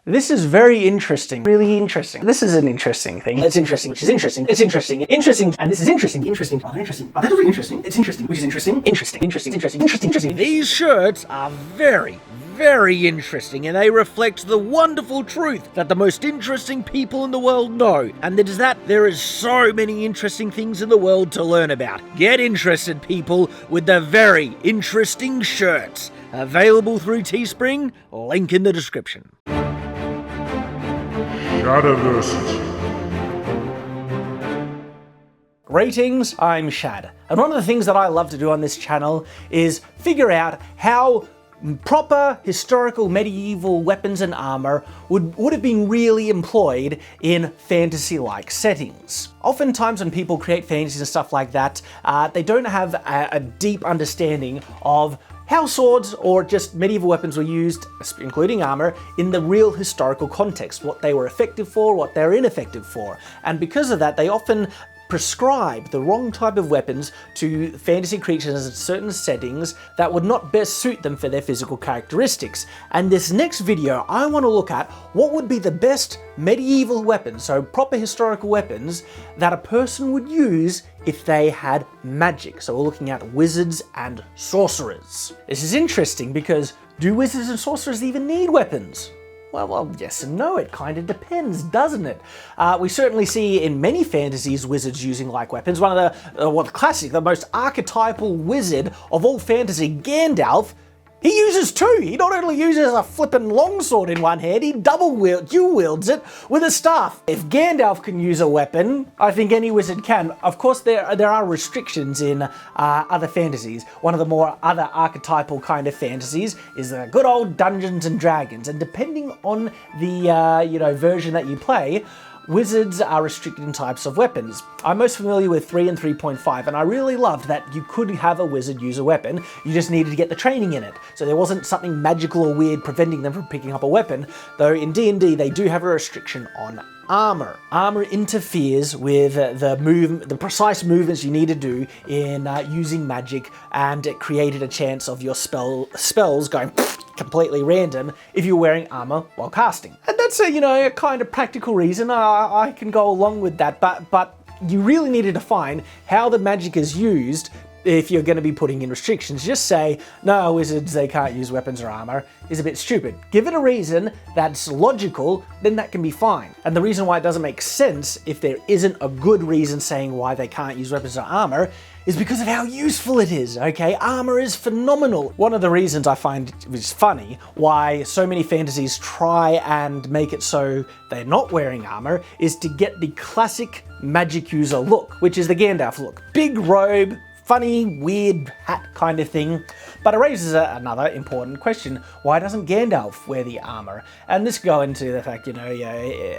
This is very interesting. Really interesting. This is an interesting thing. It's interesting, which is interesting. It's interesting. Interesting. And this is interesting. Interesting. Oh, interesting. Oh, that's really interesting. It's interesting, which is interesting. Interesting. Interesting. Interesting. Interesting. Interesting. These shirts are very interesting, and they reflect the wonderful truth that the most interesting people in the world know, and that is that there is so many interesting things in the world to learn about. Get interested, people, with the very interesting shirts. Available through Teespring, link in the description. Shadiversity. Greetings, I'm Shad, and one of the things that I love to do on this channel is figure out how proper historical medieval weapons and armor would have been really employed in fantasy-like settings. Oftentimes when people create fantasies and stuff like that, they don't have a deep understanding of how swords or just medieval weapons were used, including armor, in the real historical context, what they were effective for, what they're ineffective for. And because of that, they often prescribe the wrong type of weapons to fantasy creatures in certain settings that would not best suit them for their physical characteristics. And this next video, I want to look at what would be the best medieval weapons, so proper historical weapons, that a person would use if they had magic. So we're looking at wizards and sorcerers. This is interesting because do wizards and sorcerers even need weapons? Well, yes and no, it kind of depends, doesn't it? We certainly see in many fantasies wizards using like weapons. One of the classic, the most archetypal wizard of all fantasy, Gandalf, he uses two. He not only uses a flippin' longsword in one hand, he dual wields it with a staff. If Gandalf can use a weapon, I think any wizard can. Of course, there are restrictions in other fantasies. One of the more other archetypal kind of fantasies is the good old Dungeons and Dragons, and depending on the version that you play, wizards are restricted in types of weapons. I'm most familiar with 3 and 3.5, and I really loved that you could have a wizard use a weapon, you just needed to get the training in it. So there wasn't something magical or weird preventing them from picking up a weapon, though in D&D they do have a restriction on armor. Armor interferes with the precise movements you need to do in using magic, and it created a chance of your spells going completely random if you're wearing armor while casting. And that's a kind of practical reason. I can go along with that, but you really need to define how the magic is used if you're going to be putting in restrictions. Just say, no, wizards, they can't use weapons or armor, is a bit stupid. Give it a reason that's logical, then that can be fine. And the reason why it doesn't make sense, if there isn't a good reason saying why they can't use weapons or armor, is because of how useful it is, okay? Armor is phenomenal. One of the reasons I find it is funny why so many fantasies try and make it so they're not wearing armor is to get the classic magic user look, which is the Gandalf look. Big robe, funny, weird hat kind of thing. But it raises another important question. Why doesn't Gandalf wear the armor? And this go into the fact,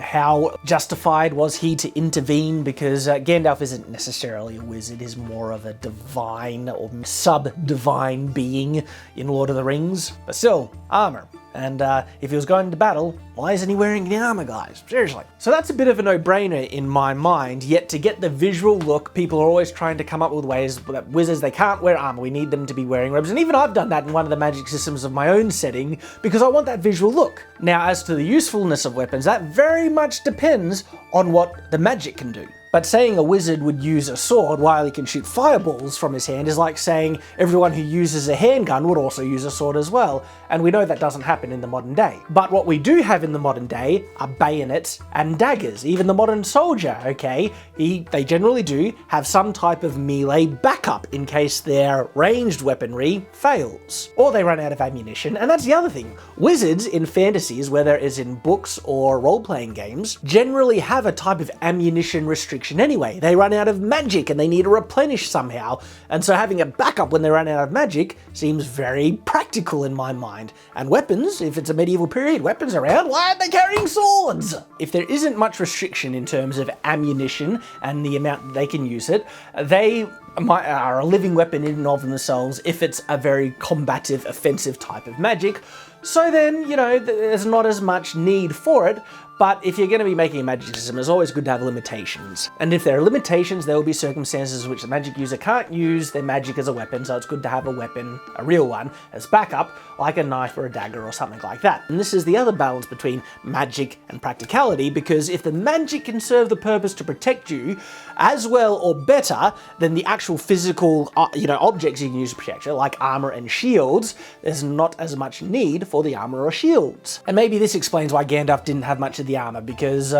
how justified was he to intervene? Because Gandalf isn't necessarily a wizard, he's more of a divine or sub-divine being in Lord of the Rings. But still, armor. And if he was going to battle, why isn't he wearing the armor, guys? Seriously. So that's a bit of a no-brainer in my mind, yet to get the visual look, people are always trying to come up with ways that wizards, they can't wear armor, we need them to be wearing robes. And even I've done that in one of the magic systems of my own setting, because I want that visual look. Now, as to the usefulness of weapons, that very much depends on what the magic can do. But saying a wizard would use a sword while he can shoot fireballs from his hand is like saying everyone who uses a handgun would also use a sword as well, and we know that doesn't happen in the modern day. But what we do have in the modern day are bayonets and daggers. Even the modern soldier, okay, they generally do have some type of melee backup in case their ranged weaponry fails, or they run out of ammunition. And that's the other thing. Wizards in fantasies, whether it's in books or role-playing games, generally have a type of ammunition restriction anyway. They run out of magic and they need to replenish somehow, and so having a backup when they run out of magic seems very practical in my mind. And weapons, if it's a medieval period, weapons around, why aren't they carrying swords? If there isn't much restriction in terms of ammunition and the amount that they can use it, they are a living weapon in and of themselves if it's a very combative, offensive type of magic. So then, you know, there's not as much need for it. But if you're going to be making a magic system, it's always good to have limitations. And if there are limitations, there will be circumstances in which the magic user can't use their magic as a weapon, so it's good to have a weapon, a real one, as backup, like a knife or a dagger or something like that. And this is the other balance between magic and practicality, because if the magic can serve the purpose to protect you as well or better than the actual physical, objects you can use to protect you, like armor and shields, there's not as much need for the armor or shields. And maybe this explains why Gandalf didn't have much of the armor, because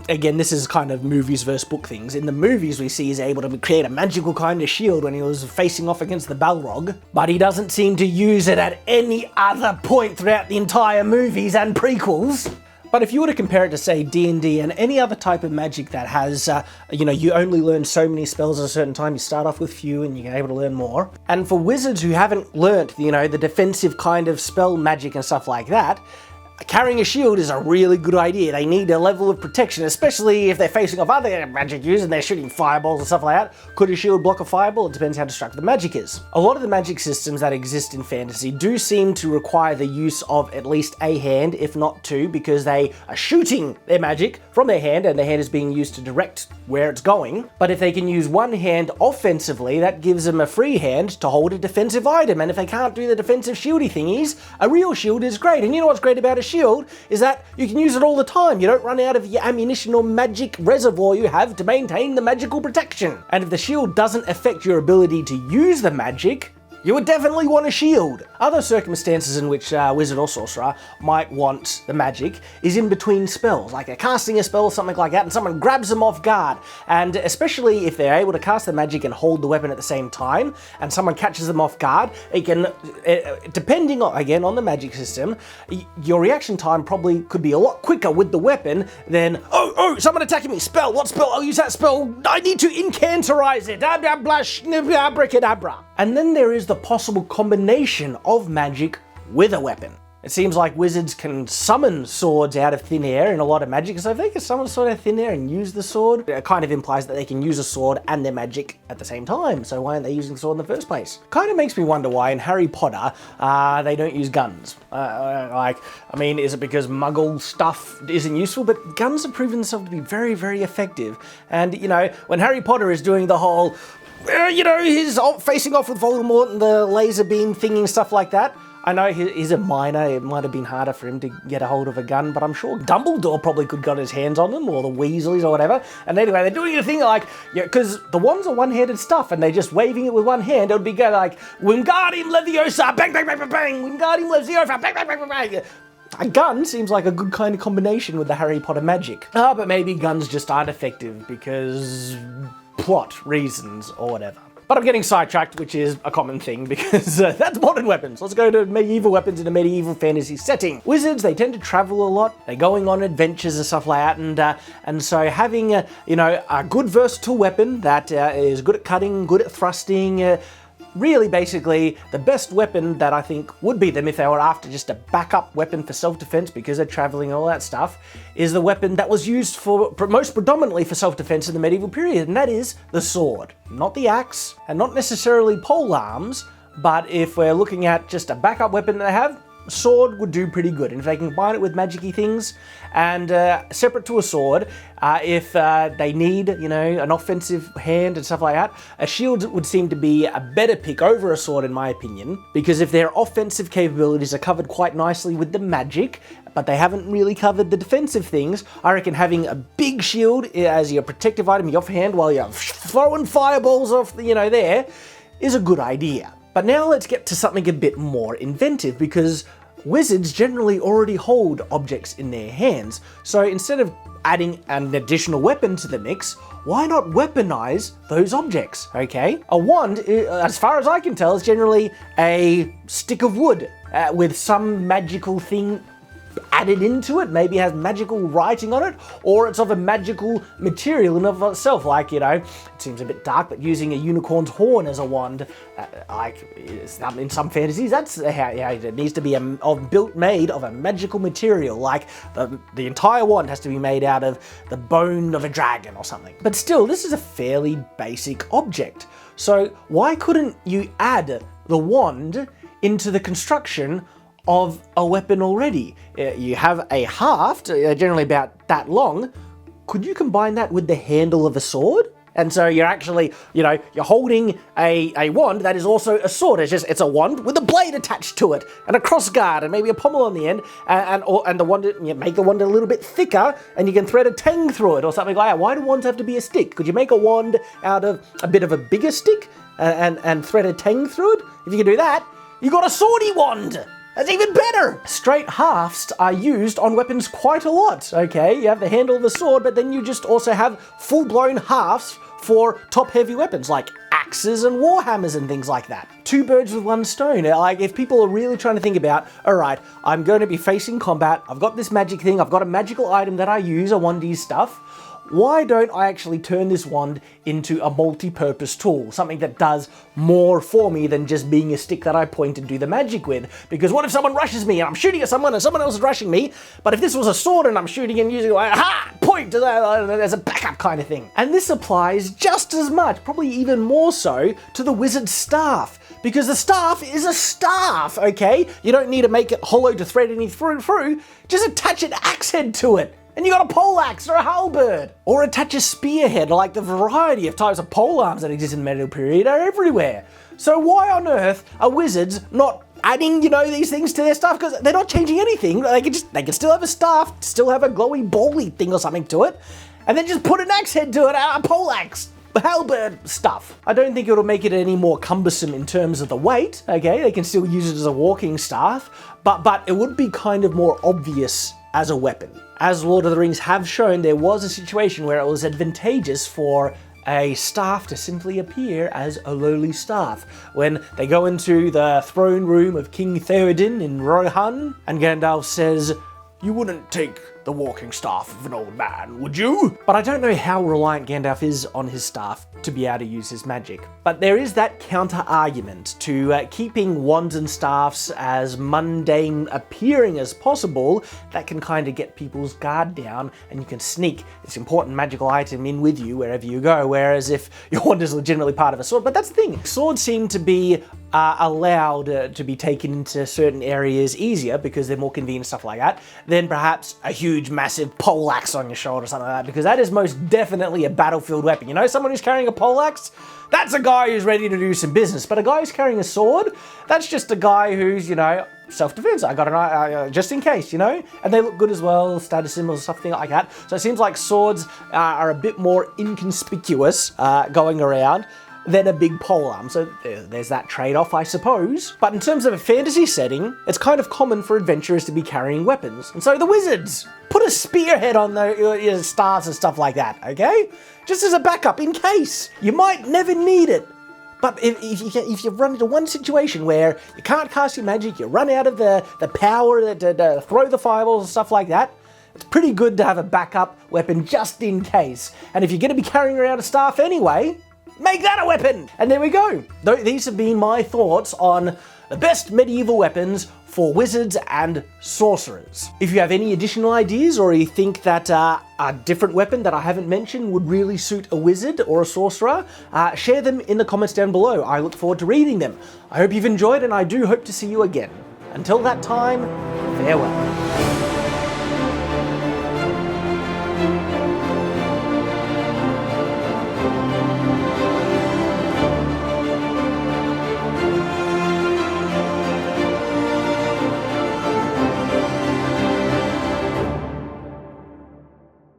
again, this is kind of movies versus book things. In the movies, we see he's able to create a magical kind of shield when he was facing off against the Balrog, but he doesn't seem to use it at any other point throughout the entire movies and prequels. But if you were to compare it to, say, D&D and any other type of magic that has, you only learn so many spells at a certain time, you start off with few and you're able to learn more. And for wizards who haven't learnt, the defensive kind of spell magic and stuff like that, carrying a shield is a really good idea. They need a level of protection, especially if they're facing off other magic users and they're shooting fireballs and stuff like that. Could a shield block a fireball? It depends how destructive the magic is. A lot of the magic systems that exist in fantasy do seem to require the use of at least a hand, if not two, because they are shooting their magic from their hand and their hand is being used to direct where it's going. But if they can use one hand offensively, that gives them a free hand to hold a defensive item. And if they can't do the defensive shieldy thingies, a real shield is great. And you know what's great about a shield is that you can use it all the time. You don't run out of your ammunition or magic reservoir you have to maintain the magical protection. And if the shield doesn't affect your ability to use the magic, you would definitely want a shield. Other circumstances in which a wizard or sorcerer might want the magic is in between spells, like they're casting a spell or something like that and someone grabs them off guard. And especially if they're able to cast the magic and hold the weapon at the same time and someone catches them off guard, it can, depending on, again, on the magic system, your reaction time probably could be a lot quicker with the weapon than, oh, someone attacking me, spell, what spell? I'll use that spell, I need to incanterize it, abracadabra. And then there is the possible combination of magic with a weapon. It seems like wizards can summon swords out of thin air in a lot of magic, so if they can summon a sword out of thin air and use the sword, it kind of implies that they can use a sword and their magic at the same time, so why aren't they using the sword in the first place? Kind of makes me wonder why in Harry Potter they don't use guns. Is it because muggle stuff isn't useful? But guns have proven themselves to be very, very effective. And, when Harry Potter is doing the whole he's facing off with Voldemort and the laser beam thingy and stuff like that. I know he's a minor, it might have been harder for him to get a hold of a gun, but I'm sure Dumbledore probably could got his hands on them, or the Weasleys or whatever. And anyway, they're doing a thing like, because the wands are one-handed stuff, and they're just waving it with one hand. It would be go like, Wingardium Leviosa, bang, bang, bang, bang, bang, Wingardium Leviosa, bang, bang, bang, bang, bang. A gun seems like a good kind of combination with the Harry Potter magic. But maybe guns just aren't effective because plot reasons or whatever. But I'm getting sidetracked, which is a common thing because that's modern weapons. Let's go to medieval weapons in a medieval fantasy setting. Wizards, they tend to travel a lot. They're going on adventures and stuff like that, and so having a good versatile weapon that is good at cutting, good at thrusting. Really, basically, the best weapon that I think would be them if they were after just a backup weapon for self-defense because they're traveling and all that stuff, is the weapon that was used for most predominantly for self-defense in the medieval period, and that is the sword. Not the axe, and not necessarily pole arms, but if we're looking at just a backup weapon that they have, sword would do pretty good. And if they can combine it with magic-y things and separate to a sword, if they need, an offensive hand and stuff like that, a shield would seem to be a better pick over a sword in my opinion, because if their offensive capabilities are covered quite nicely with the magic, but they haven't really covered the defensive things, I reckon having a big shield as your protective item in your hand while you're throwing fireballs off, there, is a good idea. But now let's get to something a bit more inventive, because wizards generally already hold objects in their hands. So instead of adding an additional weapon to the mix, why not weaponize those objects, okay? A wand, as far as I can tell, is generally a stick of wood with some magical thing added into it. Maybe it has magical writing on it, or it's of a magical material in of itself, like, it seems a bit dark, but using a unicorn's horn as a wand, in some fantasies, that's how it needs to be made of a magical material, like the entire wand has to be made out of the bone of a dragon or something. But still, this is a fairly basic object, so why couldn't you add the wand into the construction of a weapon already. You have a haft, generally about that long. Could you combine that with the handle of a sword? And so you're actually, you're holding a wand that is also a sword. It's a wand with a blade attached to it, and a crossguard, and maybe a pommel on the end, and the wand, you make the wand a little bit thicker, and you can thread a tang through it, or something like that. Why do wands have to be a stick? Could you make a wand out of a bit of a bigger stick, and thread a tang through it? If you can do that, you got a swordy wand! That's even better! Straight hafts are used on weapons quite a lot, okay? You have the handle of a sword, but then you just also have full-blown hafts for top-heavy weapons, like axes and warhammers and things like that. Two birds with one stone. Like, if people are really trying to think about, alright, I'm going to be facing combat, I've got this magic thing, I've got a magical item that I use, a 1D stuff, why don't I actually turn this wand into a multi-purpose tool? Something that does more for me than just being a stick that I point and do the magic with. Because what if someone rushes me and I'm shooting at someone and someone else is rushing me, but if this was a sword and I'm shooting and using aha, point, there's a backup kind of thing. And this applies just as much, probably even more so, to the wizard's staff. Because the staff is a staff, okay? You don't need to make it hollow to thread anything through, just attach an axe head to it. And you got a poleaxe or a halberd. Or attach a spearhead, like the variety of types of polearms that exist in the medieval period are everywhere. So why on earth are wizards not adding, these things to their stuff? Because they're not changing anything. They can still have a staff, still have a glowy bally thing or something to it, and then just put an axe head to it, a poleaxe. Halberd stuff. I don't think it'll make it any more cumbersome in terms of the weight, okay? They can still use it as a walking staff, but it would be kind of more obvious as a weapon. As Lord of the Rings have shown, there was a situation where it was advantageous for a staff to simply appear as a lowly staff. When they go into the throne room of King Theoden in Rohan, and Gandalf says, "You wouldn't take the walking staff of an old man, would you?" But I don't know how reliant Gandalf is on his staff to be able to use his magic. But there is that counter-argument to keeping wands and staffs as mundane appearing as possible that can kind of get people's guard down, and you can sneak this important magical item in with you wherever you go, whereas if your wand is legitimately part of a sword. But that's the thing, swords seem to be allowed to be taken into certain areas easier because they're more convenient, stuff like that, than perhaps a huge massive poleaxe on your shoulder or something like that, because that is most definitely a battlefield weapon. Someone who's carrying a poleaxe, that's a guy who's ready to do some business. But a guy who's carrying a sword, that's just a guy who's, self-defense. I got an eye, just in case, and they look good as well, status symbols, something like that. So it seems like swords are a bit more inconspicuous going around than a big polearm. So there's that trade-off, I suppose. But in terms of a fantasy setting, it's kind of common for adventurers to be carrying weapons. And so the wizards put a spearhead on the stars and stuff like that, okay? Just as a backup in case. You might never need it. But if you run into one situation where you can't cast your magic, you run out of the power to throw the fireballs and stuff like that, it's pretty good to have a backup weapon just in case. And if you're going to be carrying around a staff anyway, make that a weapon! And there we go. These have been my thoughts on the best medieval weapons for wizards and sorcerers. If you have any additional ideas, or you think that a different weapon that I haven't mentioned would really suit a wizard or a sorcerer, share them in the comments down below. I look forward to reading them. I hope you've enjoyed, and I do hope to see you again. Until that time, farewell.